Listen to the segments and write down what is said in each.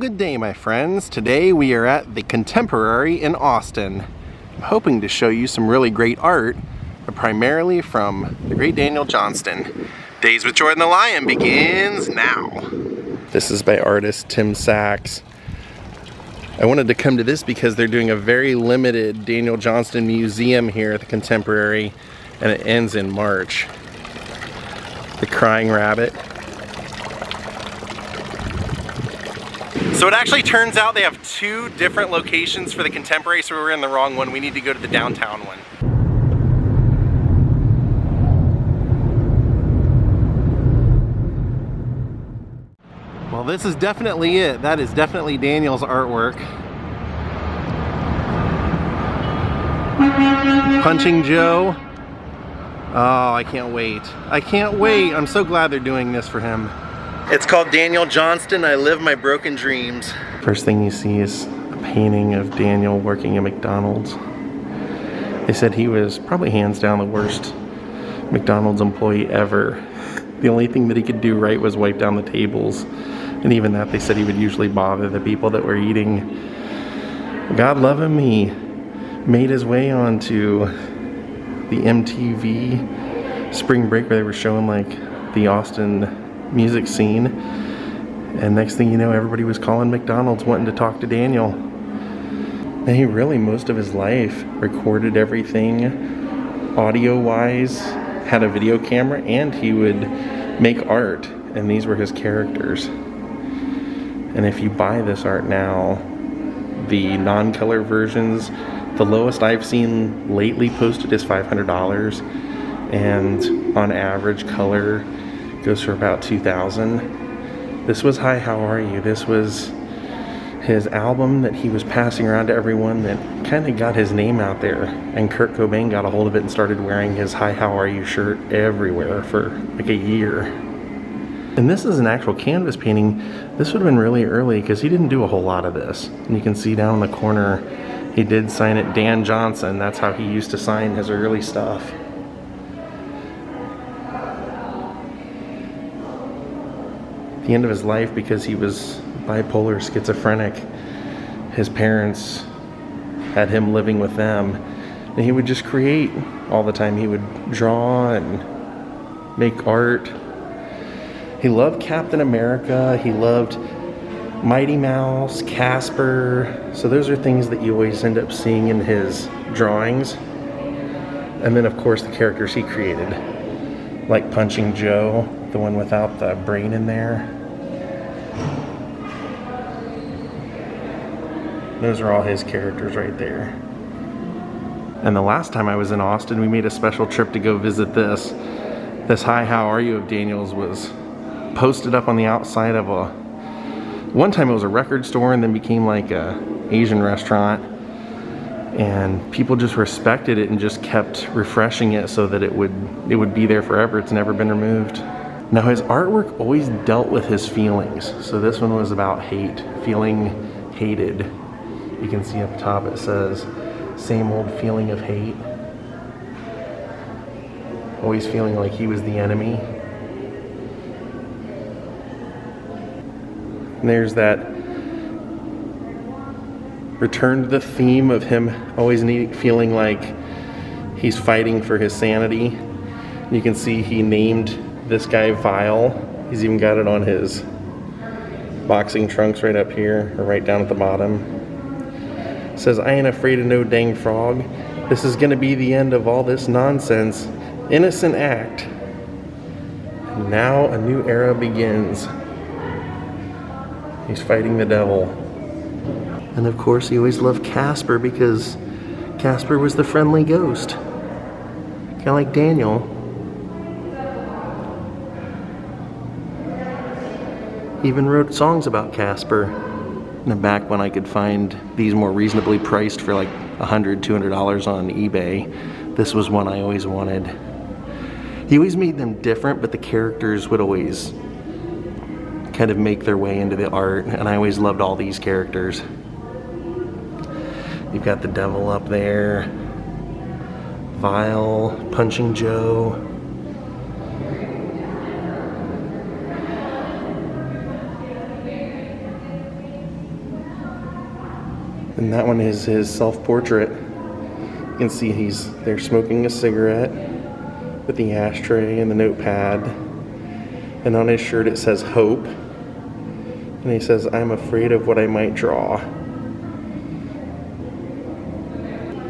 good day, my friends. Today we are at the Contemporary in Austin. I'm hoping to show you some really great art, but primarily from the great Daniel Johnston. Daze with Jordan the Lion begins now. This is by artist Tim Sachs. I wanted to come to this because they're doing a very limited Daniel Johnston museum here at the Contemporary, and it ends in March. The Crying Rabbit. So it actually turns out they have two different locations for the Contemporary, so we were in the wrong one. We need to go to the downtown one. Well, this is definitely it. That is definitely Daniel's artwork. Punching Joe. Oh, I can't wait. I can't wait. I'm so glad they're doing this for him. It's called Daniel Johnston, I Live My Broken Dreams. First thing you see is a painting of Daniel working at McDonald's. They said he was probably hands down the worst McDonald's employee ever. The only thing that he could do right was wipe down the tables. And even that, they said he would usually bother the people that were eating. God love him, he made his way onto the MTV Spring Break where they were showing like the Austin music scene, and next thing you know, everybody was calling McDonald's wanting to talk to Daniel. And he really, most of his life, recorded everything audio wise, had a video camera, and he would make art, and these were his characters. And if you buy this art now, the non-color versions, the lowest I've seen lately posted is $500, and on average color goes for about $2,000. This was Hi, How Are You? This was his album that he was passing around to everyone that kind of got his name out there. And Kurt Cobain got a hold of it and started wearing his Hi, How Are You shirt everywhere for like a year. And this is an actual canvas painting. This would have been really early because he didn't do a whole lot of this. And you can see down in the corner, he did sign it Dan Johnson. That's how he used to sign his early stuff. The end of his life, because he was bipolar schizophrenic, his parents had him living with them, and he would just create all the time. He would draw and make art. He loved Captain America, he loved Mighty Mouse, Casper, so those are things that you always end up seeing in his drawings. And then of course the characters he created, like Punching Joe, the one without the brain in there. Those are all his characters right there. And the last time I was in Austin, we made a special trip to go visit this. This Hi, How Are You of Daniel's was posted up on the outside of one time it was a record store and then became like a Asian restaurant. And people just respected it and just kept refreshing it so that it would be there forever. It's never been removed. Now his artwork always dealt with his feelings. So this one was about hate, feeling hated. You can see up top it says, same old feeling of hate. Always feeling like he was the enemy. And there's that return to the theme of him always feeling like he's fighting for his sanity. You can see he named this guy Vile. He's even got it on his boxing trunks right up here, or right down at the bottom. It says, I ain't afraid of no dang frog. This is gonna be the end of all this nonsense. Innocent act. And now a new era begins. He's fighting the devil. And of course he always loved Casper because Casper was the friendly ghost. Kinda like Daniel. He even wrote songs about Casper. And back when I could find these more reasonably priced for like $100, $200 on eBay, this was one I always wanted. He always made them different, but the characters would always kind of make their way into the art, and I always loved all these characters. You've got the devil up there, Vile, Punching Joe. And that one is his self-portrait. You can see he's there smoking a cigarette with the ashtray and the notepad. And on his shirt it says hope. And he says, I'm afraid of what I might draw.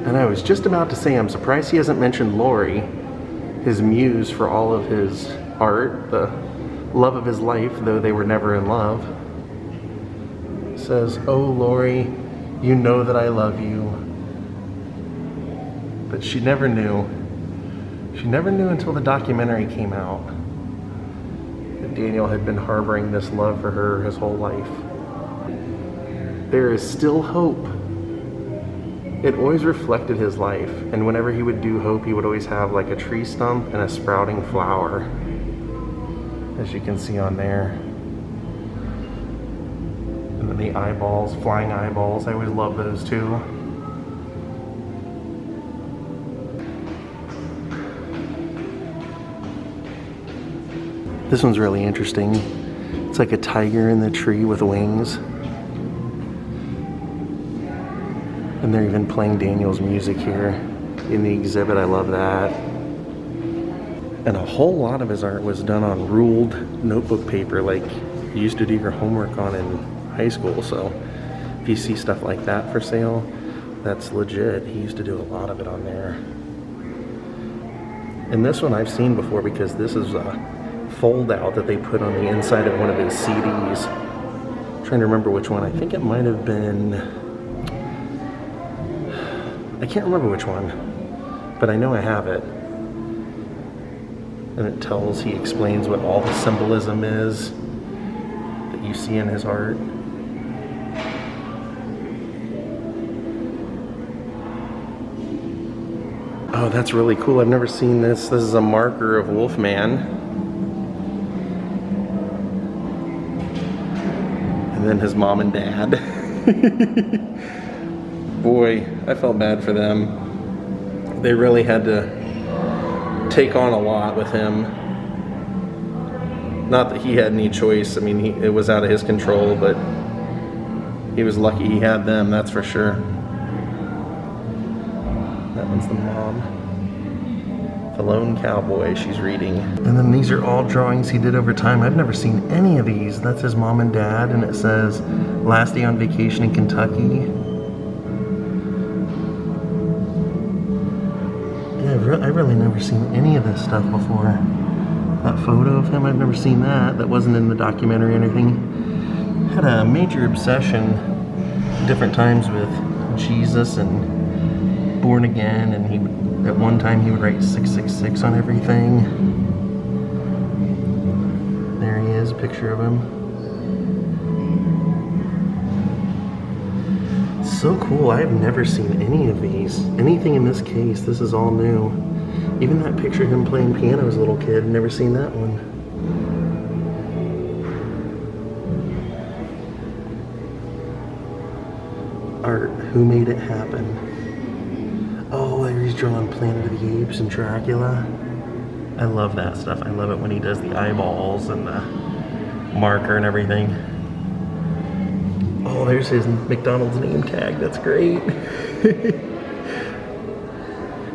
And I was just about to say, I'm surprised he hasn't mentioned Lori, his muse for all of his art, the love of his life, though they were never in love. It says, oh Lori, you know that I love you. But she never knew. She never knew until the documentary came out that Daniel had been harboring this love for her his whole life. There is still hope. It always reflected his life, and whenever he would do hope, he would always have like a tree stump and a sprouting flower, as you can see on there. And then the eyeballs, flying eyeballs, I always love those too. This one's really interesting. It's like a tiger in the tree with wings. And they're even playing Daniel's music here in the exhibit. I love that. And a whole lot of his art was done on ruled notebook paper like you used to do your homework on in high school. So if you see stuff like that for sale, that's legit. He used to do a lot of it on there. And this one I've seen before because this is a fold out that they put on the inside of one of his CDs. I'm trying to remember which one. I think it might have been, I can't remember which one, but I know I have it. And it tells, he explains what all the symbolism is that you see in his art. Oh, that's really cool. I've never seen this. This is a marker of Wolfman. And then his mom and dad. Boy, I felt bad for them. They really had to take on a lot with him. Not that he had any choice. I mean, it was out of his control, but he was lucky he had them, that's for sure. That one's the mom. The lone cowboy, she's reading. And then these are all drawings he did over time. I've never seen any of these. That's his mom and dad, and it says, last day on vacation in Kentucky. Yeah, I've really never seen any of this stuff before. That photo of him, I've never seen that. That wasn't in the documentary or anything. Had a major obsession different times with Jesus and born again, and he at one time he would write 666 on everything. There he is, picture of him. So cool. I've never seen any of these. Anything in this case, this is all new. Even that picture of him playing piano as a little kid, never seen that one. Art, who made it happen? Oh, there he's drawing Planet of the Apes and Dracula. I love that stuff. I love it when he does the eyeballs and the marker and everything. Oh, there's his McDonald's name tag. That's great.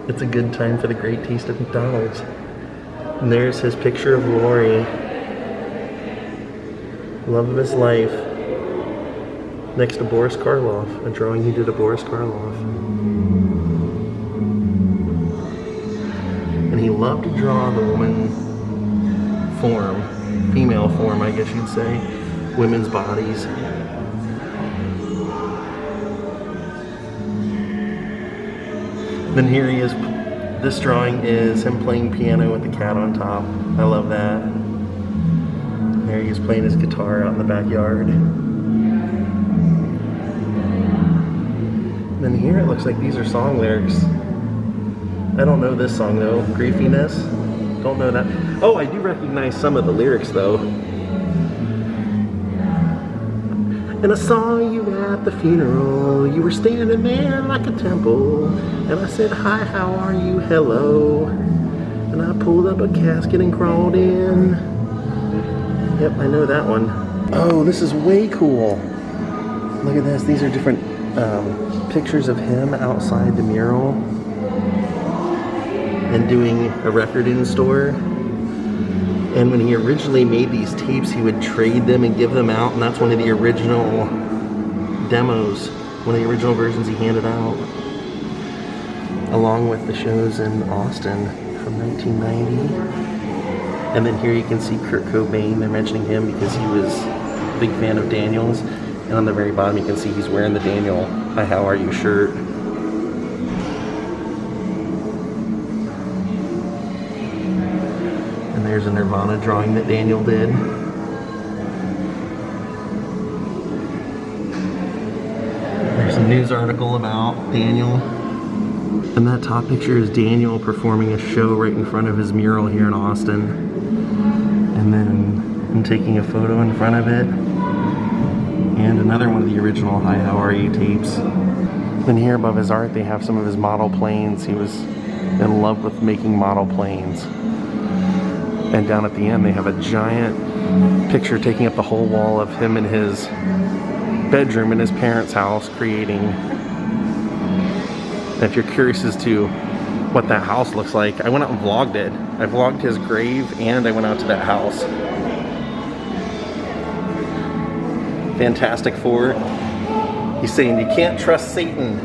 It's a good time for the great taste of McDonald's. And there's his picture of Lori. Love of his life. Next to Boris Karloff. A drawing he did of Boris Karloff. And he loved to draw the woman form. Female form, I guess you'd say. Women's bodies. Then here he is. This drawing is him playing piano with the cat on top. I love that. There he is playing his guitar out in the backyard. Then here it looks like these are song lyrics. I don't know this song though. Griefiness. Don't know that. Oh, I do recognize some of the lyrics though. And I saw you at the funeral. You were standing there like a temple. And I said, hi, how are you? Hello. And I pulled up a casket and crawled in. Yep, I know that one. Oh, this is way cool. Look at this. These are different pictures of him outside the mural and doing a record in store. And when he originally made these tapes, he would trade them and give them out, and that's one of the original demos, one of the original versions he handed out, along with the shows in Austin from 1990. And then here you can see Kurt Cobain. They're mentioning him because he was a big fan of Daniel's. And on the very bottom you can see he's wearing the Daniel "Hi, how are you" shirt. And there's a Nirvana drawing that Daniel did. There's a news article about Daniel. And that top picture is Daniel performing a show right in front of his mural here in Austin. And then I'm taking a photo in front of it. And another one of the original "Hi, how are you" tapes. Then here above his art they have some of his model planes. He was in love with making model planes. And down at the end they have a giant picture taking up the whole wall of him in his bedroom in his parents' house creating. And if you're curious as to what that house looks like, I went out and vlogged it. I vlogged his grave and I went out to that house. Fantastic Four. He's saying you can't trust Satan.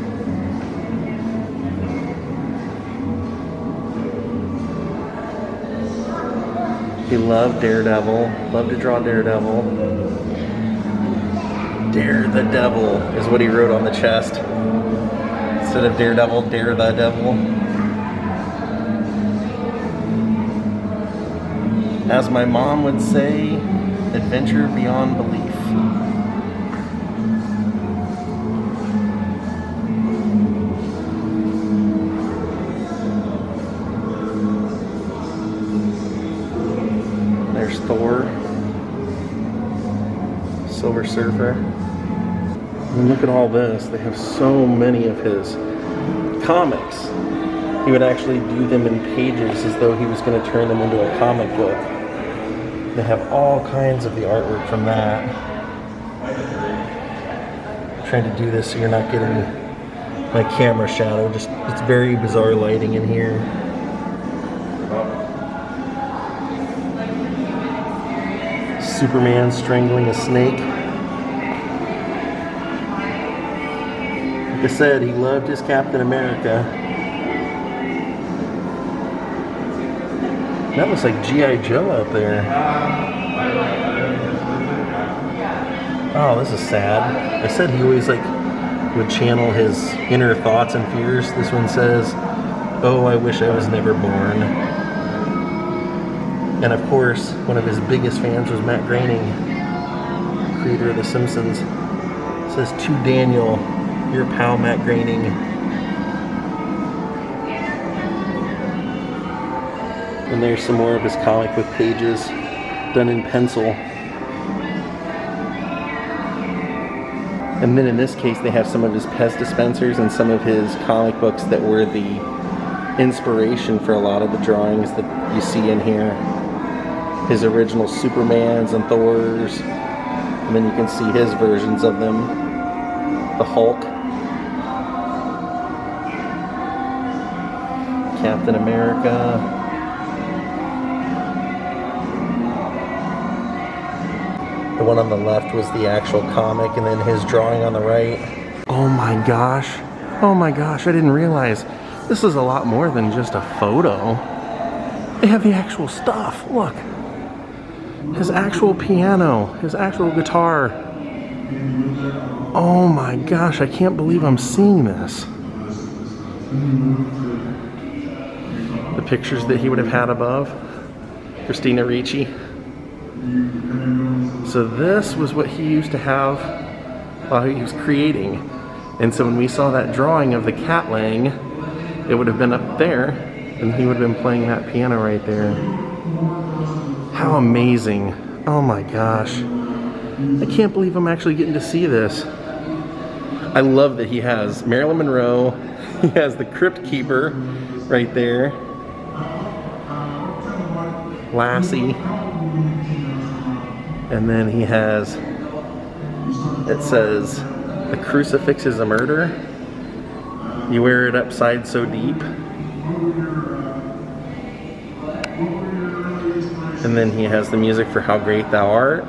He loved Daredevil. Loved to draw Daredevil. Dare the Devil is what he wrote on the chest. Instead of Daredevil, Dare the Devil. As my mom would say, adventure beyond belief. There's Thor, Silver Surfer. And look at all this. They have so many of his comics. He would actually do them in pages as though he was going to turn them into a comic book. They have all kinds of the artwork from that. I'm trying to do this so you're not getting my camera shadow. Just, it's very bizarre lighting in here. Superman strangling a snake. Like I said, he loved his Captain America. That looks like G.I. Joe out there. Oh, this is sad. I said he always would channel his inner thoughts and fears. This one says, "Oh, I wish I was never born." And of course, one of his biggest fans was Matt Groening, creator of The Simpsons. It says, "To Daniel, your pal Matt Groening." And there's some more of his comic book pages done in pencil. And then in this case they have some of his Pez dispensers and some of his comic books that were the inspiration for a lot of the drawings that you see in here. His original Supermans and Thors. And then you can see his versions of them. The Hulk. Captain America. The one on the left was the actual comic, and then his drawing on the right. Oh my gosh. Oh my gosh, I didn't realize this is a lot more than just a photo. They have the actual stuff. Look. His actual piano, his actual guitar. Oh my gosh, I can't believe I'm seeing this. The pictures that he would have had above. Christina Ricci. So this was what he used to have while he was creating. And so when we saw that drawing of the cat laying, it would have been up there, and he would have been playing that piano right there. How amazing. Oh my gosh. I can't believe I'm actually getting to see this. I love that he has Marilyn Monroe. He has the Crypt Keeper right there. Lassie. And then he has, it says, The crucifix is a murder. You wear it upside so deep. And then he has the music for How Great Thou Art.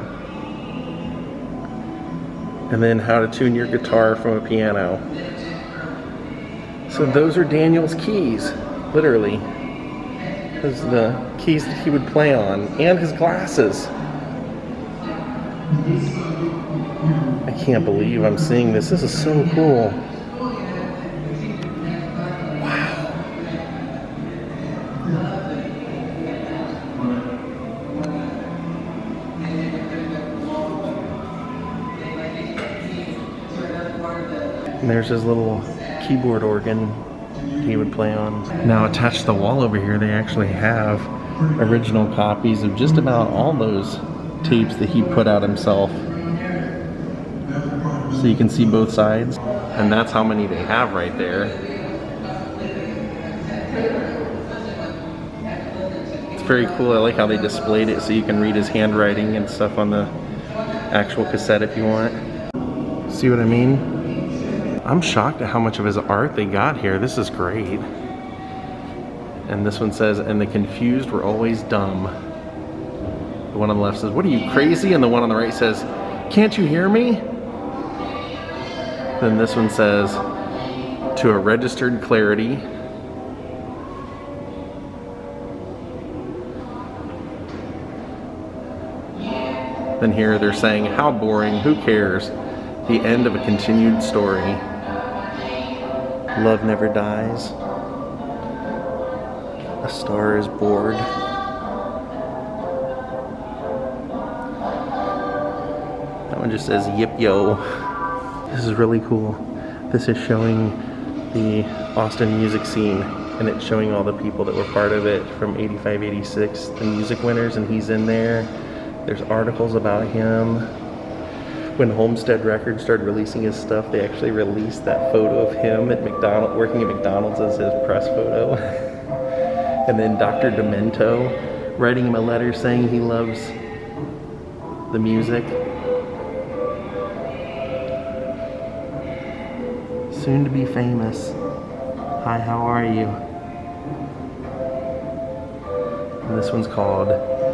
And then How to Tune Your Guitar from a Piano. So those are Daniel's keys, literally. Those are the keys that he would play on, and his glasses. I can't believe I'm seeing this. This is so cool. Wow. And there's his little keyboard organ he would play on. Now attached to the wall over here, they actually have original copies of just about all those tapes that he put out himself. So you can see both sides, and that's how many they have right there. It's very cool. I like how they displayed it so you can read his handwriting and stuff on the actual cassette if you want. See what I mean? I'm shocked at how much of his art they got here. This is great. And this one says, and the confused were always dumb. The one on the left says, what are you, crazy? And the one on the right says, can't you hear me? Then this one says, to a registered clarity. Then here they're saying, how boring, who cares? The end of a continued story. Love never dies. A star is bored. That one just says yip yo. This is really cool. This is showing the Austin music scene, and it's showing all the people that were part of it from 85, 86, the music winners, and he's in there. There's articles about him. When Homestead Records started releasing his stuff, they actually released that photo of him at McDonald's, working at McDonald's, as his press photo. And then Dr. Demento writing him a letter saying he loves the music. Soon to be famous. Hi, how are you? And this one's called,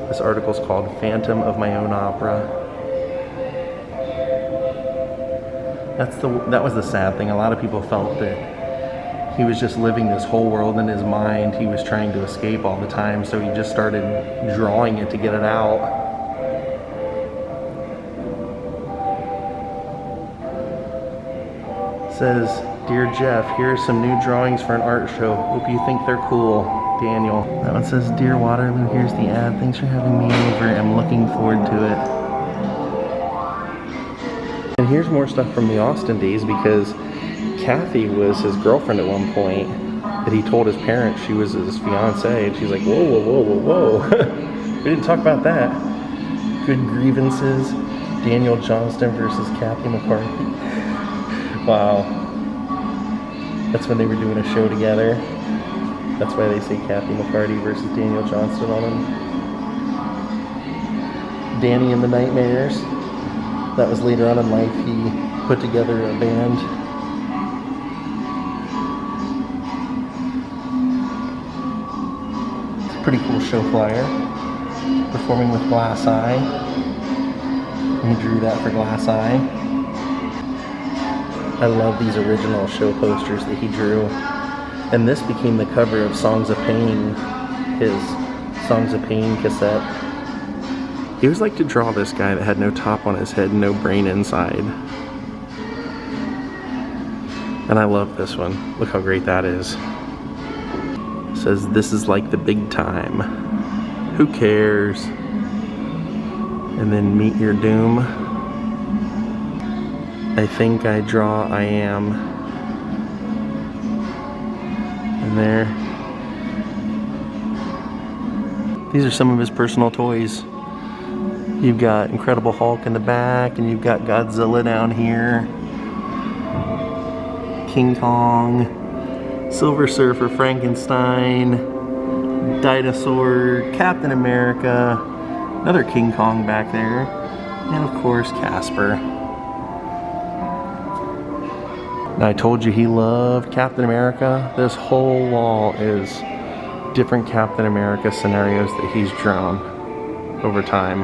this article's called Phantom of My Own Opera. That was the sad thing. A lot of people felt that he was just living this whole world in his mind. He was trying to escape all the time, so he just started drawing it to get it out. It says, Dear Jeff, here are some new drawings for an art show. Hope you think they're cool. Daniel. That one says, Dear Waterloo, here's the ad. Thanks for having me over. I'm looking forward to it. And here's more stuff from the Austin days, because Kathy was his girlfriend at one point, but he told his parents she was his fiance, and she's like, whoa, whoa, whoa, whoa, whoa. We didn't talk about that. Good Grievances, Daniel Johnston versus Kathy McCarthy. Wow. That's when they were doing a show together. That's why they say Kathy McCarthy versus Daniel Johnston on them. Danny and the Nightmares. That was later on in life. He put together a band. It's a pretty cool show flyer. Performing with Glass Eye. He drew that for Glass Eye. I love these original show posters that he drew. And this became the cover of Songs of Pain, his Songs of Pain cassette. He always liked to draw this guy that had no top on his head and no brain inside. And I love this one. Look how great that is. It says, this is like the big time. Who cares? And then Meet Your Doom. I think I draw, I am. And there. These are some of his personal toys. You've got Incredible Hulk in the back, and you've got Godzilla down here. King Kong, Silver Surfer, Frankenstein, Dinosaur, Captain America, another King Kong back there, and of course Casper. And I told you he loved Captain America. This whole wall is different Captain America scenarios that he's drawn over time.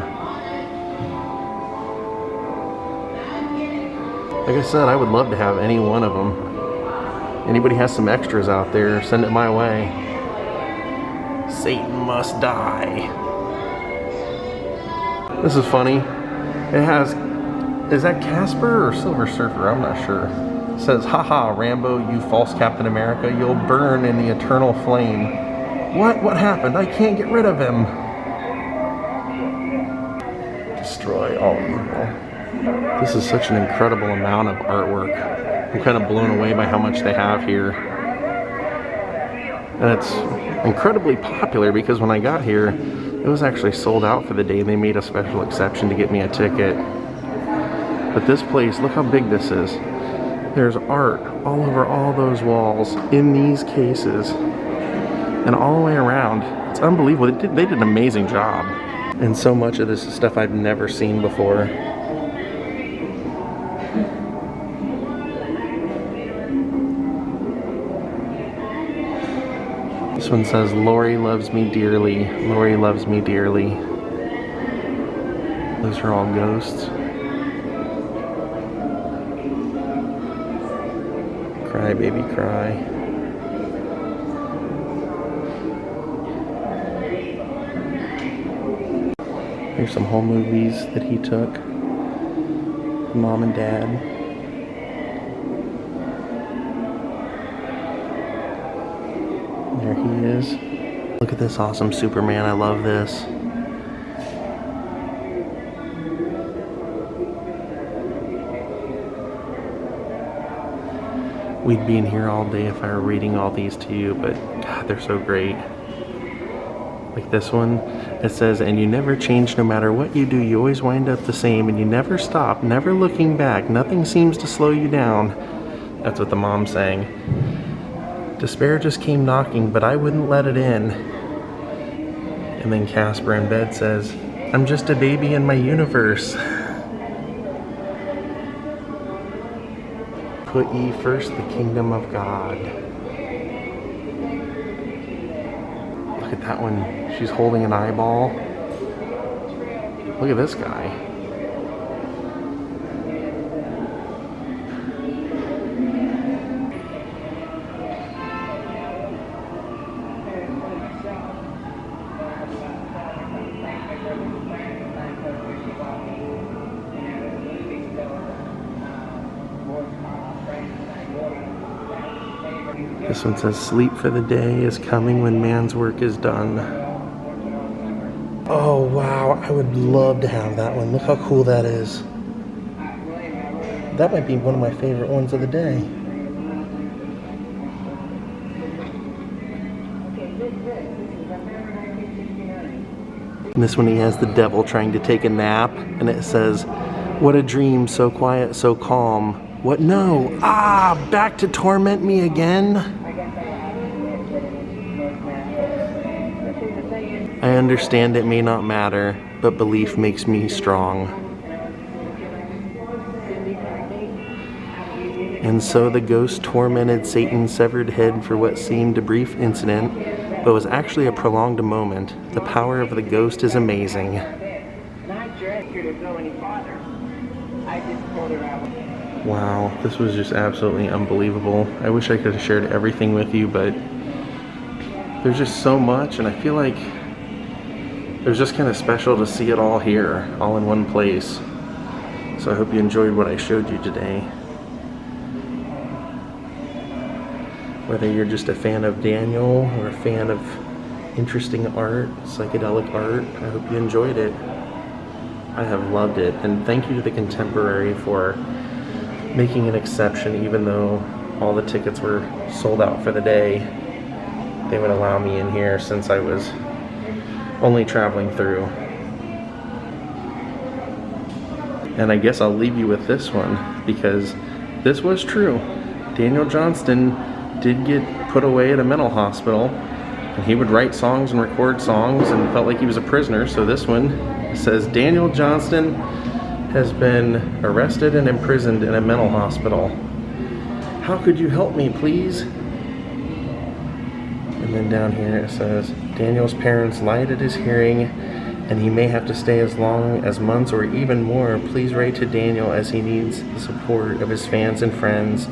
Like I said, I would love to have any one of them. Anybody has some extras out there, send it my way. Satan must die. This is funny. It has, is that Casper or Silver Surfer? I'm not sure. It says, haha, Rambo, you false Captain America, you'll burn in the eternal flame. What happened? I can't get rid of him. Destroy all evil. This is such an incredible amount of artwork. I'm kind of blown away by how much they have here. And it's incredibly popular because when I got here, it was actually sold out for the day. They made a special exception to get me a ticket. But this place, look how big this is. There's art all over all those walls in these cases and all the way around. It's unbelievable. They did an amazing job. And so much of this is stuff I've never seen before. This one says, Lori loves me dearly. Lori loves me dearly. Those are all ghosts. Cry, baby, cry. Here's some home movies that he took. Mom and Dad. There he is. Look at this awesome Superman. I love this. We'd be in here all day if I were reading all these to you, but God, they're so great. Like this one, it says, and you never change no matter what you do, you always wind up the same, and you never stop, never looking back, nothing seems to slow you down. That's what the mom's saying. Despair just came knocking, but I wouldn't let it in. And then Casper in bed says, I'm just a baby in my universe. Put ye first the kingdom of God. Look at that one. She's holding an eyeball. Look at this guy. This one says, sleep for the day is coming when man's work is done. Oh wow, I would love to have that one. Look how cool that is. That might be one of my favorite ones of the day. And this one he has the devil trying to take a nap, and it says, what a dream, so quiet, so calm. What? No. Ah, back to torment me again? I understand it may not matter, but belief makes me strong. And so the ghost tormented Satan's severed head for what seemed a brief incident, but was actually a prolonged moment. The power of the ghost is amazing. Wow, this was just absolutely unbelievable. I wish I could have shared everything with you, but there's just so much, and I feel like it was just kind of special to see it all here, all in one place. So I hope you enjoyed what I showed you today. Whether you're just a fan of Daniel or a fan of interesting art, psychedelic art, I hope you enjoyed it. I have loved it, and thank you to the Contemporary for making an exception. Even though all the tickets were sold out for the day, they would allow me in here since I was only traveling through. And I guess I'll leave you with this one, because this was true. Daniel Johnston did get put away at a mental hospital, and he would write songs and record songs and felt like he was a prisoner. So this one says, Daniel Johnston has been arrested and imprisoned in a mental hospital. How could you help me, please? And then down here it says, Daniel's parents lied at his hearing and he may have to stay as long as months or even more. Please write to Daniel as he needs the support of his fans and friends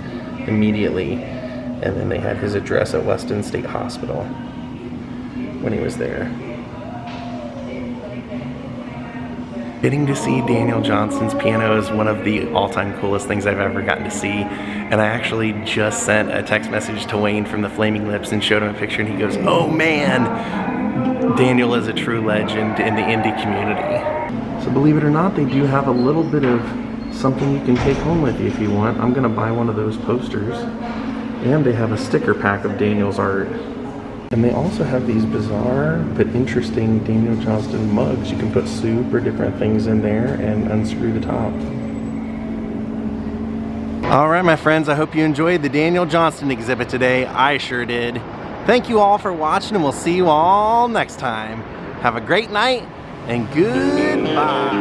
immediately. And then they had his address at Weston State Hospital when he was there. Getting to see Daniel Johnston's piano is one of the all-time coolest things I've ever gotten to see. And I actually just sent a text message to Wayne from the Flaming Lips and showed him a picture, and he goes, oh man, Daniel is a true legend in the indie community. So believe it or not, they do have a little bit of something you can take home with you if you want. I'm gonna buy one of those posters. And they have a sticker pack of Daniel's art. And they also have these bizarre but interesting Daniel Johnston mugs. You can put soup or different things in there and unscrew the top. All right, my friends, I hope you enjoyed the Daniel Johnston exhibit today. I sure did. Thank you all for watching, and we'll see you all next time. Have a great night and goodbye.